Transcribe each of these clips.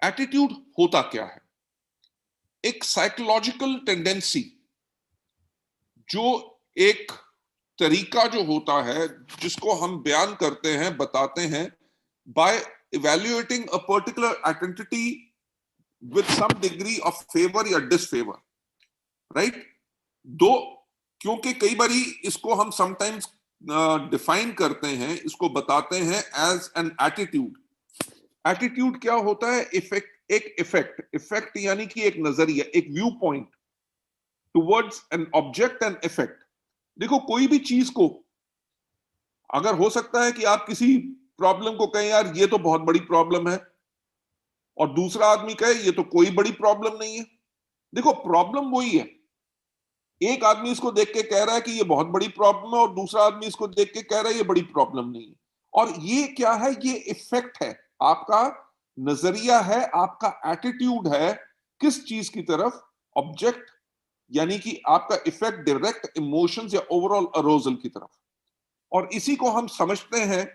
Attitude होता क्या है? एक साइकोलॉजिकल टेंडेंसी, जो एक तरीका जो होता है जिसको हम बयान करते हैं, बताते हैं by evaluating a particular identity with some degree of favour or disfavour, right? दो, क्योंकि कई बारी इसको हम समटाइम्स डिफाइन करते हैं, इसको बताते हैं एज एन एटीट्यूड। एटीट्यूड क्या होता है? इफेक्ट, एक इफेक्ट, इफेक्ट यानी कि एक नजरिया, एक view point towards an object and effect. देखो, कोई भी चीज को, अगर हो सकता है कि आप किसी प्रॉब्लम को कहें यार ये तो बहुत बड़ी प्रॉब्लम है, और दूसरा आदमी कहे ये तो कोई बड़ी प्रॉब्लम नहीं है। देखो, प्रॉब्लम वही है। एक आदमी इसको देख के कह रहा है कि ये बहुत बड़ी प्रॉब्लम है, और दूसरा आदमी इसको देख के कह रहा है ये बड़ी प्रॉब्लम नहीं है। और ये क्या है? ये इफेक्ट है, आपका नजरिया है, आपका एटीट्यूड है किस चीज की तरफ? ऑब्जेक्ट, यानी कि आपका इफेक्ट डायरेक्ट इमोशंस या ओवरऑल अरोजल की तरफ। और इसी को हम समझते हैं,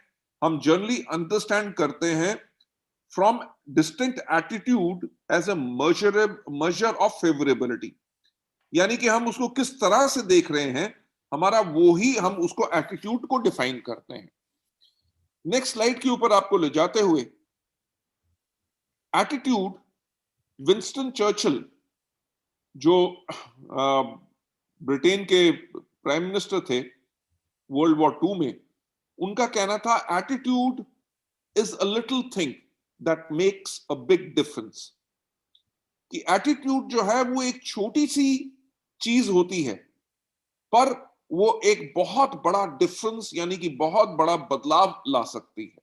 हम जनरली अंडरस्टैंड करते हैं from distinct attitude as a measure of favourability. यानी कि हम उसको किस तरह से देख रहे हैं, हमारा वो ही हम उसको एटीट्यूड को डिफाइन करते हैं। नेक्स्ट स्लाइड के ऊपर आपको ले जाते हुए, एटीट्यूड, विंस्टन चर्चिल जो ब्रिटेन के प्राइम मिनिस्टर थे वर्ल्ड वॉर 2 में, उनका कहना था attitude is a little thing that makes a big difference. कि एटीट्यूड जो है वो एक छोटी सी चीज होती है, पर वो एक बहुत बड़ा डिफरेंस यानी कि बहुत बड़ा बदलाव ला सकती है।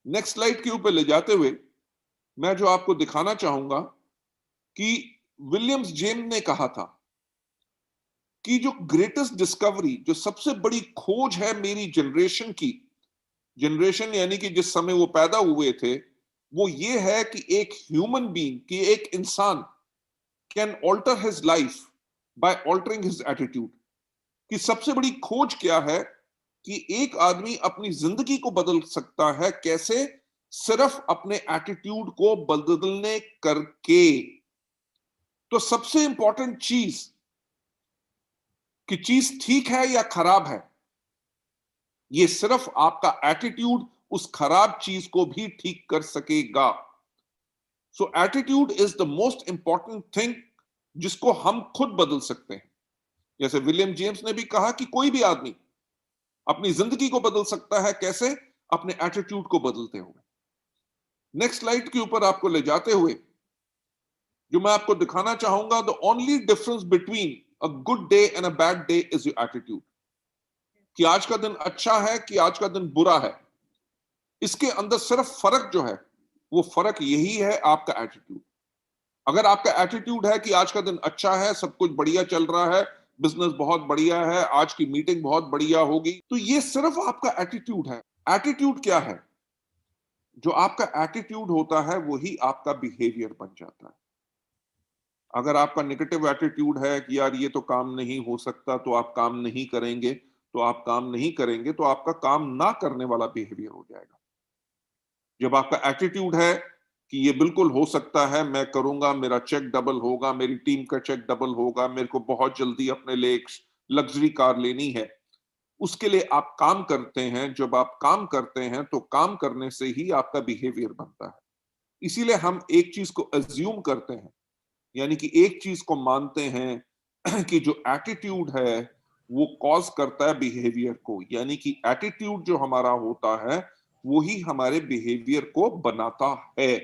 नेक्स्ट स्लाइड के ऊपर ले जाते हुए मैं जो आपको दिखाना चाहूंगा कि विलियम्स जेम्स ने कहा था कि जो ग्रेटेस्ट डिस्कवरी, जो सबसे बड़ी खोज है मेरी जनरेशन की, जनरेशन यानी कि जिस समय वो पैदा हुए थे, वो ये है कि एक ह्यूमन बीइंग, कि एक इंसान can alter his life by altering his attitude. कि सबसे बड़ी खोज क्या है? कि एक आदमी अपनी जिंदगी को बदल सकता है। कैसे? सिर्फ अपने एटीट्यूड को बदलने करके। तो सबसे इंपॉर्टेंट चीज, कि चीज ठीक है या खराब है, ये सिर्फ आपका एटीट्यूड उस खराब चीज को भी ठीक कर सकेगा। So attitude is the most important thing जिसको हम खुद बदल सकते हैं। जैसे विलियम जेम्स ने भी कहा कि कोई भी आदमी अपनी जिंदगी को बदल सकता है। कैसे? अपने एटीट्यूड को बदलते हुए। नेक्स्ट स्लाइड के ऊपर आपको ले जाते हुए जो मैं आपको दिखाना चाहूंगा, the only difference between a good day and a bad day is your attitude. कि आज का दिन अच्छा है कि आज का दिन बुरा है, इसके अंदर सिर्फ फर्क जो है, वो फर्क यही है, आपका एटीट्यूड। अगर आपका एटीट्यूड है कि आज का दिन अच्छा है, सब कुछ बढ़िया चल रहा है, बिजनेस बहुत बढ़िया है, आज की मीटिंग बहुत बढ़िया होगी, तो ये सिर्फ आपका एटीट्यूड है। एटीट्यूड क्या है? जो आपका एटीट्यूड होता है वही आपका बिहेवियर बन जाता है। अगर आपका नेगेटिव एटीट्यूड है कि यार ये तो काम नहीं हो सकता, तो आप काम नहीं करेंगे, तो आप काम नहीं करेंगे, तो आपका काम ना करने वाला बिहेवियर हो जाएगा। जब आपका एटीट्यूड है कि ये बिल्कुल हो सकता है, मैं करूंगा, मेरा चेक डबल होगा, मेरी टीम का चेक डबल होगा, मेरे को बहुत जल्दी अपने लिए एक लग्जरी कार लेनी है, उसके लिए आप काम करते हैं। जब आप काम करते हैं तो काम करने से ही आपका बिहेवियर बनता है। इसीलिए हम एक चीज को अज्यूम करते हैं, यानी कि एक चीज को मानते हैं कि जो एटीट्यूड है वो कॉज करता है बिहेवियर को, यानी कि एटीट्यूड जो हमारा होता है वो ही हमारे बिहेवियर को बनाता है।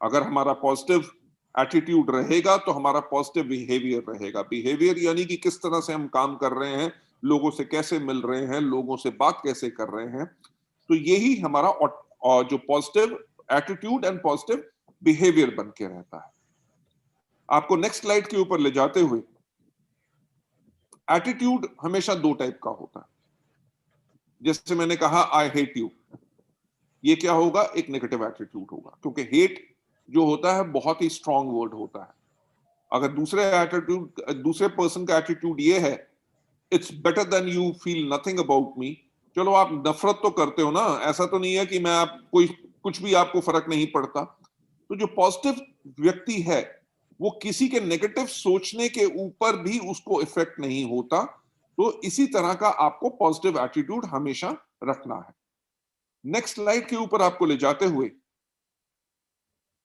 अगर हमारा पॉजिटिव एटीट्यूड रहेगा तो हमारा पॉजिटिव बिहेवियर रहेगा। बिहेवियर यानी कि किस तरह से हम काम कर रहे हैं, लोगों से कैसे मिल रहे हैं, लोगों से बात कैसे कर रहे हैं, तो यही हमारा जो positive attitude and positive behaviour बन के रहता है। आपको नेक्स्ट स्लाइड के ऊपर ले जाते हुए, एटीट्यूड हमेशा दो टाइप का होता है। जैसे मैंने कहा आई हेट यू, ये क्या होगा? एक नेगेटिव एटीट्यूड होगा, क्योंकि हेट जो होता है बहुत ही स्ट्रांग वर्ड होता है। अगर दूसरे पर्सन का एटीट्यूड ये है, it's better than you feel nothing about me, चलो आप नफरत तो करते हो ना, ऐसा तो नहीं है कि मैं आप कोई कुछ भी आपको फर्क नहीं पड़ता। तो जो पॉजिटिव व्यक्ति है वो किसी के नेगेटिव सोचने के ऊपर भी उसको इफेक्ट नहीं होता। तो इसी तरह का आपको पॉजिटिव एटीट्यूड हमेशा रखना है। नेक्स्ट स्लाइड के ऊपर आपको ले जाते हुए,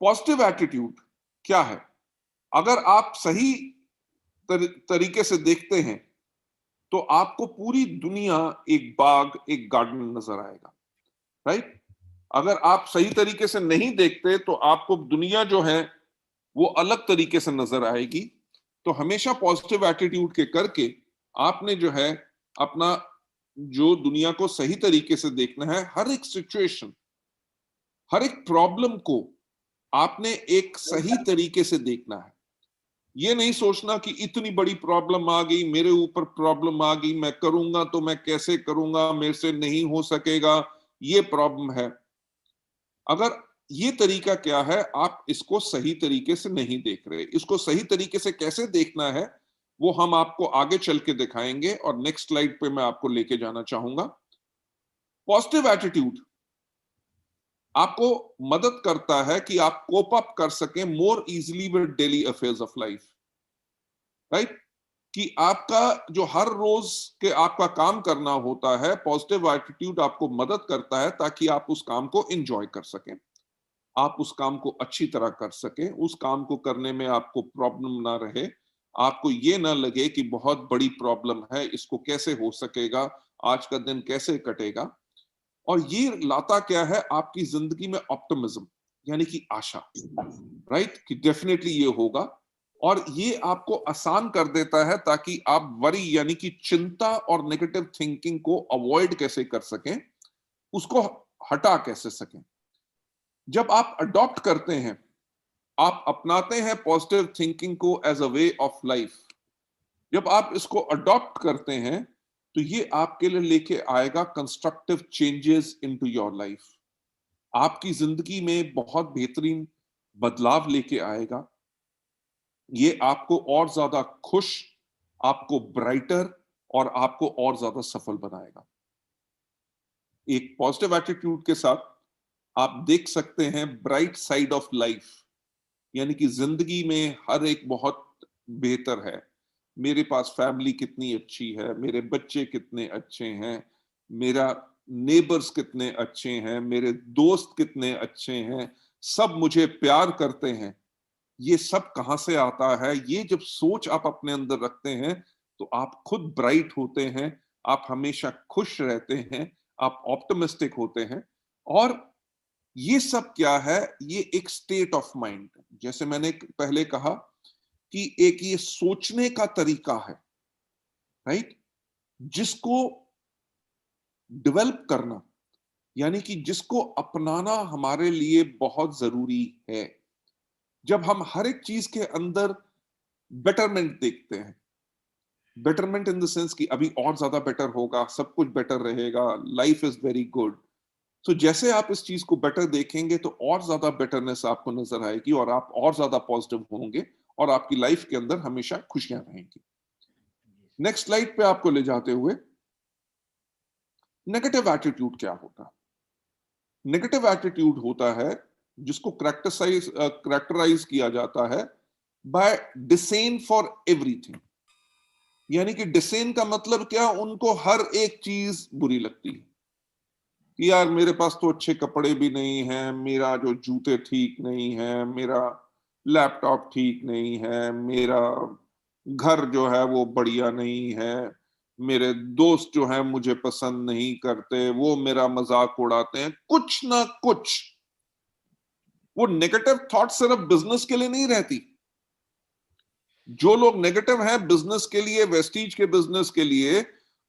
पॉजिटिव एटीट्यूड क्या है? अगर आप सही तरीके से देखते हैं तो आपको पूरी दुनिया एक बाग, एक गार्डन नजर आएगा, राइट? अगर आप सही तरीके से नहीं देखते तो आपको दुनिया जो है वो अलग तरीके से नजर आएगी। तो हमेशा पॉजिटिव एटीट्यूड के करके आपने जो है अपना जो दुनिया को सही तरीके से देखना है। हर एक सिचुएशन, हर एक प्रॉब्लम को आपने एक सही तरीके से देखना है। ये नहीं सोचना कि इतनी बड़ी प्रॉब्लम आ गई, मेरे ऊपर प्रॉब्लम आ गई, मैं करूंगा तो मैं कैसे करूंगा, मेरे से नहीं हो सकेगा, ये प्रॉब्लम है। अगर ये तरीका क्या है, आप इसको सही तरीके से नहीं देख रहे। इसको सही तरीके से कैसे देखना है वो हम आपको आगे चल के दिखाएंगे, और नेक्स्ट स्लाइड पे मैं आपको लेके जाना चाहूंगा। पॉजिटिव एटीट्यूड आपको मदद करता है कि आप कोप अप कर सकें more easily with daily affairs of life, right? कि आपका जो हर रोज के आपका काम करना होता है, पॉजिटिव एटीट्यूड आपको मदद करता है ताकि आप उस काम को एंजॉय कर सकें, आप उस काम को अच्छी तरह कर सकें, उस काम को करने में आपको प्रॉब्लम ना रहे, आपको ये ना लगे कि बहुत बड़ी प्रॉब्लम है, इसको कैसे हो सकेगा, आज का दिन कैसे कटेगा। और ये लाता क्या है आपकी जिंदगी में? ऑप्टिमिज्म, यानी कि आशा, राइट? कि डेफिनेटली ये होगा। और ये आपको आसान कर देता है ताकि आप वरी यानी कि चिंता और नेगेटिव थिंकिंग को अवॉइड कैसे कर सकें, उसको हटा कैसे सकें। जब आप अडॉप्ट करते हैं, आप अपनाते हैं पॉजिटिव थिंकिंग को as a way of life, जब आप इसको अडॉप्ट करते हैं तो ये आपके लिए लेके आएगा constructive changes into your life. आपकी जिंदगी में बहुत बेहतरीन बदलाव लेके आएगा। ये आपको और ज्यादा खुश, आपको ब्राइटर और आपको और ज्यादा सफल बनाएगा। एक पॉजिटिव एटीट्यूड के साथ आप देख सकते हैं ब्राइट साइड ऑफ लाइफ, यानी कि जिंदगी में हर एक बहुत बेहतर है। मेरे पास फैमिली कितनी अच्छी है, मेरे बच्चे कितने अच्छे हैं, मेरा नेबर्स कितने अच्छे हैं, मेरे दोस्त कितने अच्छे हैं, सब मुझे प्यार करते हैं। ये सब कहां से आता है? ये जब सोच आप अपने अंदर रखते हैं तो आप खुद ब्राइट होते हैं, आप हमेशा खुश रहते हैं, आप ऑप्टिमिस्टिक होते हैं। और ये सब क्या है? ये एक स्टेट ऑफ माइंड, जैसे मैंने पहले कहा कि एक ये सोचने का तरीका है, राइट? जिसको डेवलप करना, यानी कि जिसको अपनाना हमारे लिए बहुत जरूरी है। जब हम हर एक चीज के अंदर बेटरमेंट देखते हैं, बेटरमेंट इन द सेंस कि अभी और ज्यादा बेटर होगा, सब कुछ बेटर रहेगा, लाइफ इज वेरी गुड। तो जैसे आप इस चीज को बेटर देखेंगे तो और ज्यादा बेटरनेस आपको नजर आएगी और आप और ज्यादा पॉजिटिव होंगे और आपकी लाइफ के अंदर हमेशा खुशियां रहेंगी। नेक्स्ट स्लाइड पे आपको ले जाते हुए, नेगेटिव एटीट्यूड क्या होता है? नेगेटिव एटीट्यूड होता है जिसको करेक्टराइज किया जाता है बाय डिसेन फॉर एवरीथिंग। यानी कि डिसेन का मतलब क्या? उनको हर एक चीज बुरी लगती है कि यार मेरे पास तो अच्छे कपड़े भी नहीं हैं, मेरा जो जूते ठीक नहीं है, मेरा लैपटॉप ठीक नहीं है, मेरा घर जो है वो बढ़िया नहीं है, मेरे दोस्त जो हैं मुझे पसंद नहीं करते, वो मेरा मजाक उड़ाते हैं, कुछ ना कुछ। वो नेगेटिव थॉट सिर्फ बिजनेस के लिए नहीं रहती। जो लोग नेगेटिव हैं बिजनेस के लिए, वेस्टीज के बिजनेस के लिए,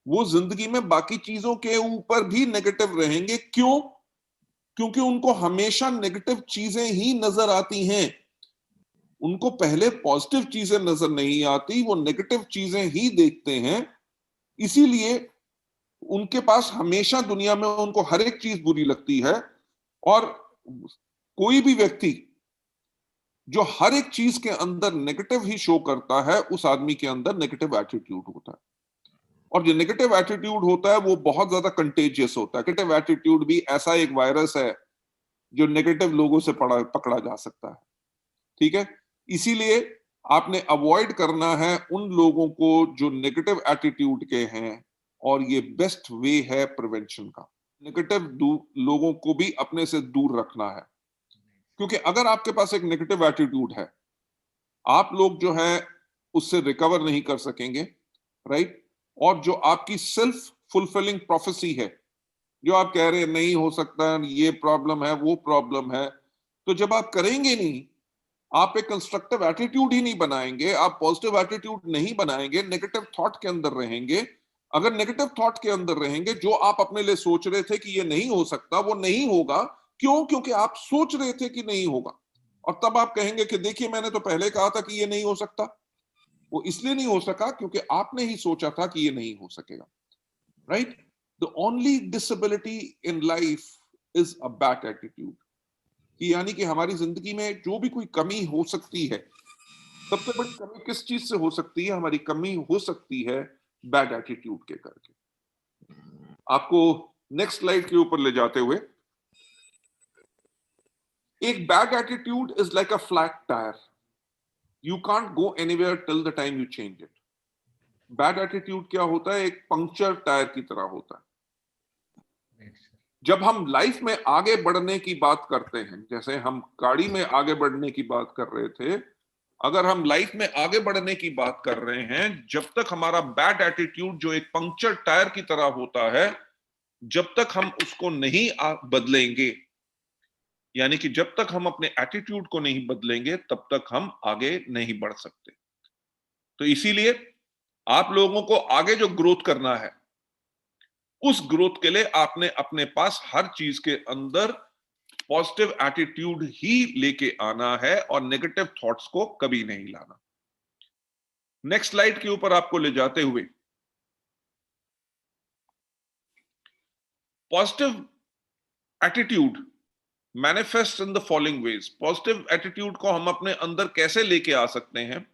वो जिंदगी में बाकी चीजों के ऊपर भी नेगेटिव रहेंगे। क्यों? क्योंकि उनको हमेशा नेगेटिव चीजें ही नजर आती हैं। उनको पहले पॉजिटिव चीजें नजर नहीं आती, वो नेगेटिव चीजें ही देखते हैं। इसीलिए उनके पास हमेशा दुनिया में उनको हर एक चीज बुरी लगती है। और कोई भी व्यक्ति जो हर एक चीज के अंदर नेगेटिव ही शो करता है, उस आदमी के अंदर नेगेटिव एटीट्यूड होता है। और जो नेगेटिव एटीट्यूड होता है वो बहुत ज्यादा कंटेजियस होता है। नेगेटिव एटीट्यूड भी ऐसा एक वायरस है जो नेगेटिव लोगों से पकड़ा जा सकता है। ठीक है, इसीलिए आपने अवॉइड करना है उन लोगों को जो नेगेटिव एटीट्यूड के हैं, और ये बेस्ट वे है प्रिवेंशन का। नेगेटिव लोगों को भी अपने से दूर रखना है, क्योंकि अगर आपके पास एक नेगेटिव एटीट्यूड है, आप लोग जो है उससे रिकवर नहीं कर सकेंगे, राइट। और जो आपकी सेल्फ फुलफिलिंग प्रोफेसी है, जो आप कह रहे हैं नहीं हो सकता, ये प्रॉब्लम है, वो प्रॉब्लम है, तो जब आप करेंगे नहीं, आप एक कंस्ट्रक्टिव एटीट्यूड ही नहीं बनाएंगे, आप पॉजिटिव एटीट्यूड नहीं बनाएंगे, नेगेटिव थॉट के अंदर रहेंगे। अगर नेगेटिव थॉट के अंदर रहेंगे, जो आप अपने लिए सोच रहे थे कि ये नहीं हो सकता, वो नहीं होगा। क्यों? क्योंकि आप सोच रहे थे कि नहीं होगा, और तब आप कहेंगे कि देखिए मैंने तो पहले कहा था कि ये नहीं हो सकता। वो इसलिए नहीं हो सका क्योंकि आपने ही सोचा था कि ये नहीं हो सकेगा, right. The only disability in life is a bad attitude. कि यानी कि हमारी जिंदगी में जो भी कोई कमी हो सकती है, सबसे बड़ी कमी किस चीज से हो सकती है? हमारी कमी हो सकती है बैड एटीट्यूड के करके। आपको नेक्स्ट स्लाइड के ऊपर ले जाते हुए, एक bad attitude is like a flat tyre, you can't go anywhere till the time you change it. Bad attitude क्या होता है? एक पंक्चर टायर की तरह होता है। जब हम लाइफ में आगे बढ़ने की बात करते हैं, जैसे हम गाड़ी में आगे बढ़ने की बात कर रहे थे, अगर हम लाइफ में आगे बढ़ने की बात कर रहे हैं, जब तक हमारा बैड एटीट्यूड जो एक पंक्चर टायर की तरह होता है, जब तक हम उसको नहीं बदलेंगे, यानी कि जब तक हम अपने एटीट्यूड को नहीं बदलेंगे, तब तक हम आगे नहीं बढ़ सकते। तो इसीलिए आप लोगों को आगे जो ग्रोथ करना है, उस ग्रोथ के लिए आपने अपने पास हर चीज के अंदर पॉजिटिव एटीट्यूड ही लेके आना है, और नेगेटिव थॉट्स को कभी नहीं लाना। नेक्स्ट स्लाइड के ऊपर आपको ले जाते हुए, positive attitude manifest in the following veg. Positive attitude को हम अपने अंदर कैसे लेके आ सकते हैं?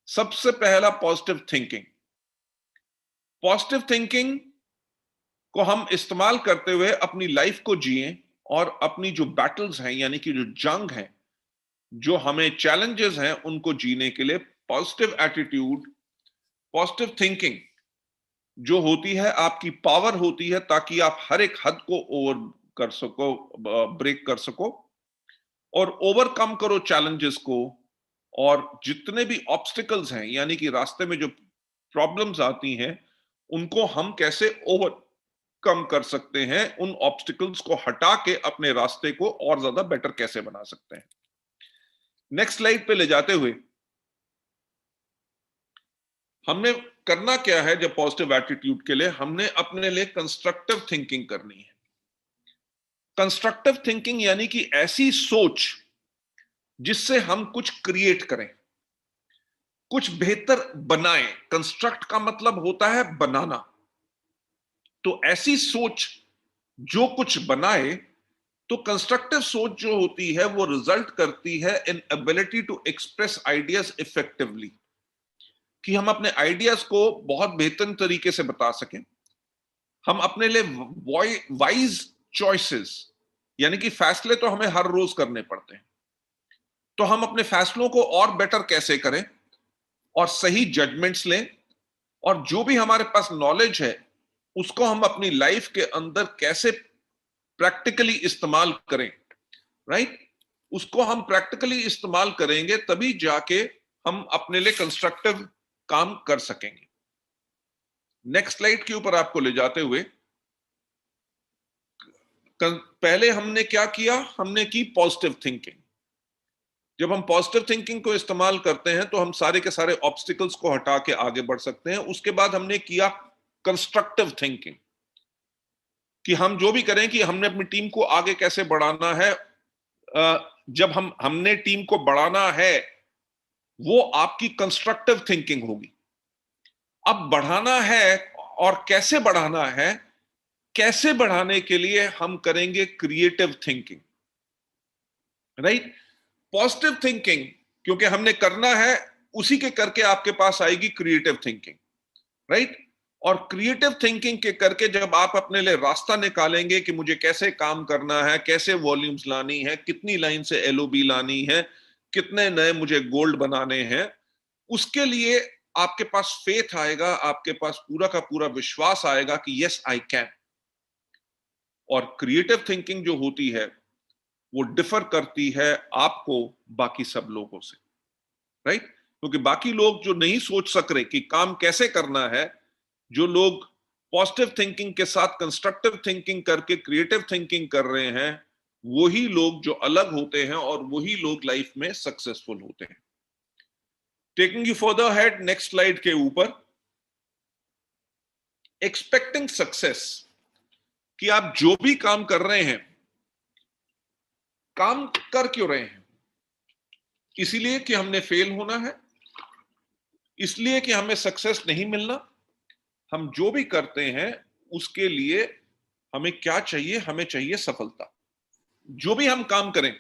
सबसे पहला, पॉजिटिव थिंकिंग। पॉजिटिव थिंकिंग को हम इस्तेमाल करते हुए अपनी लाइफ को जिएं, और अपनी जो बैटल्स हैं, यानी कि जो जंग है, जो हमें चैलेंजेस हैं, उनको जीने के लिए पॉजिटिव एटीट्यूड, पॉजिटिव थिंकिंग जो होती है, आपकी पावर होती है, ताकि आप हर एक हद को ओवर कर सको, ब्रेक कर सको, और ओवरकम करो चैलेंजेस को। और जितने भी ऑब्स्टिकल्स हैं, यानी कि रास्ते में जो प्रॉब्लम्स आती हैं, उनको हम कैसे ओवरकम कर सकते हैं, उन ऑब्स्टिकल्स को हटा के अपने रास्ते को और ज्यादा बेटर कैसे बना सकते हैं। नेक्स्ट स्लाइड पे ले जाते हुए, हमने करना क्या है? जब पॉजिटिव एटीट्यूड के लिए हमने अपने लिए कंस्ट्रक्टिव थिंकिंग करनी है। कंस्ट्रक्टिव थिंकिंग यानी कि ऐसी सोच जिससे हम कुछ क्रिएट करें, कुछ बेहतर बनाएं। कंस्ट्रक्ट का मतलब होता है बनाना। तो ऐसी सोच जो कुछ बनाए, तो कंस्ट्रक्टिव सोच जो होती है वो रिजल्ट करती है inability to express ideas effectively, कि हम अपने आइडियाज को बहुत बेहतर तरीके से बता सकें। हम अपने लिए वाइज चॉइसेस, यानी कि फैसले तो हमें हर रोज करने पड़ते हैं, तो हम अपने फैसलों को और बेटर कैसे करें, और सही जजमेंट्स लें, और जो भी हमारे पास नॉलेज है उसको हम अपनी लाइफ के अंदर कैसे प्रैक्टिकली इस्तेमाल करें, राइट। उसको हम प्रैक्टिकली इस्तेमाल करेंगे, तभी जाके हम अपने लिए कंस्ट्रक्टिव काम कर सकेंगे। नेक्स्ट स्लाइड के ऊपर आपको ले जाते हुए, पहले हमने क्या किया? हमने की पॉजिटिव थिंकिंग। जब हम पॉजिटिव थिंकिंग को इस्तेमाल करते हैं, तो हम सारे के सारे ऑब्स्टिकल्स को हटा के आगे बढ़ सकते हैं। उसके बाद हमने किया कंस्ट्रक्टिव थिंकिंग, कि हम जो भी करें, कि हमने अपनी टीम को आगे कैसे बढ़ाना है। जब हमने टीम को बढ़ाना है, वो आपकी कंस्ट्रक्टिव थिंकिंग होगी। अब बढ़ाना है, और कैसे बढ़ाना है? कैसे बढ़ाने के लिए हम करेंगे creative thinking, right. Positive thinking क्योंकि हमने करना है, उसी के करके आपके पास आएगी क्रिएटिव थिंकिंग, राइट। और क्रिएटिव थिंकिंग के करके जब आप अपने लिए रास्ता निकालेंगे कि मुझे कैसे काम करना है, कैसे वॉल्यूम्स लानी है, कितनी लाइन से एलओबी लानी है, कितने नए मुझे गोल्ड बनाने हैं, उसके लिए आपके पास फेथ आएगा, आपके पास पूरा का पूरा विश्वास आएगा कि यस आई कैन। और क्रिएटिव थिंकिंग जो होती है वो डिफर करती है आपको बाकी सब लोगों से, राइट? क्योंकि बाकी लोग जो नहीं सोच सक रहे कि काम कैसे करना है, जो लोग पॉजिटिव थिंकिंग के साथ कंस्ट्रक्टिव थिंकिंग करके क्रिएटिव थिंकिंग कर रहे हैं, वही लोग जो अलग होते हैं और वही लोग लाइफ में सक्सेसफुल होते हैं। Taking you further head, next slide के ऊपर, एक्सपेक्टिंग सक्सेस, कि आप जो भी काम कर रहे हैं, काम कर क्यों रहे हैं? इसीलिए कि हमने फेल होना है, इसलिए कि हमें सक्सेस नहीं मिलना? हम जो भी करते हैं उसके लिए हमें क्या चाहिए? हमें चाहिए सफलता। जो भी हम काम करें,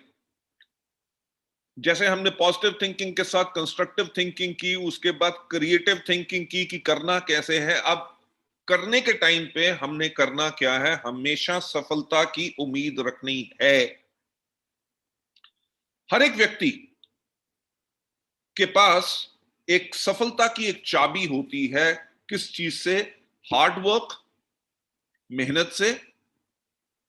जैसे हमने पॉजिटिव थिंकिंग के साथ कंस्ट्रक्टिव थिंकिंग की, उसके बाद क्रिएटिव थिंकिंग की कि करना कैसे है, अब करने के टाइम पे हमने करना क्या है? हमेशा सफलता की उम्मीद रखनी है। हर एक व्यक्ति के पास एक सफलता की एक चाबी होती है। किस चीज से? हार्ड वर्क, मेहनत से,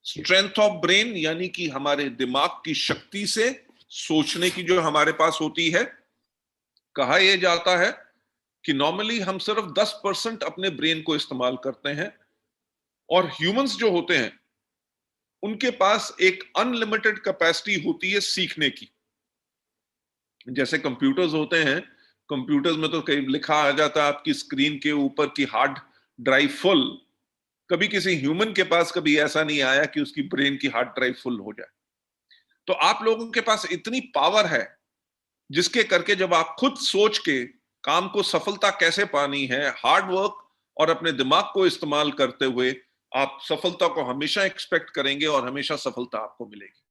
स्ट्रेंथ ऑफ ब्रेन यानी कि हमारे दिमाग की शक्ति से, सोचने की जो हमारे पास होती है। कहा यह जाता है कि नॉर्मली हम सिर्फ 10% अपने ब्रेन को इस्तेमाल करते हैं, और ह्यूमंस जो होते हैं उनके पास एक अनलिमिटेड कैपेसिटी होती है सीखने की। जैसे कंप्यूटर्स होते हैं, कंप्यूटर्स में तो कई लिखा आ जाता है आपकी स्क्रीन के ऊपर कि हार्ड ड्राइव फुल। कभी किसी ह्यूमन के पास कभी ऐसा नहीं आया कि उसकी ब्रेन की हार्ड ड्राइव फुल हो जाए। तो आप लोगों के पास इतनी पावर है जिसके करके जब आप खुद सोच के काम को सफलता कैसे पानी है, हार्ड वर्क और अपने दिमाग को इस्तेमाल करते हुए आप सफलता को हमेशा एक्सपेक्ट करेंगे और हमेशा सफलता आपको मिलेगी।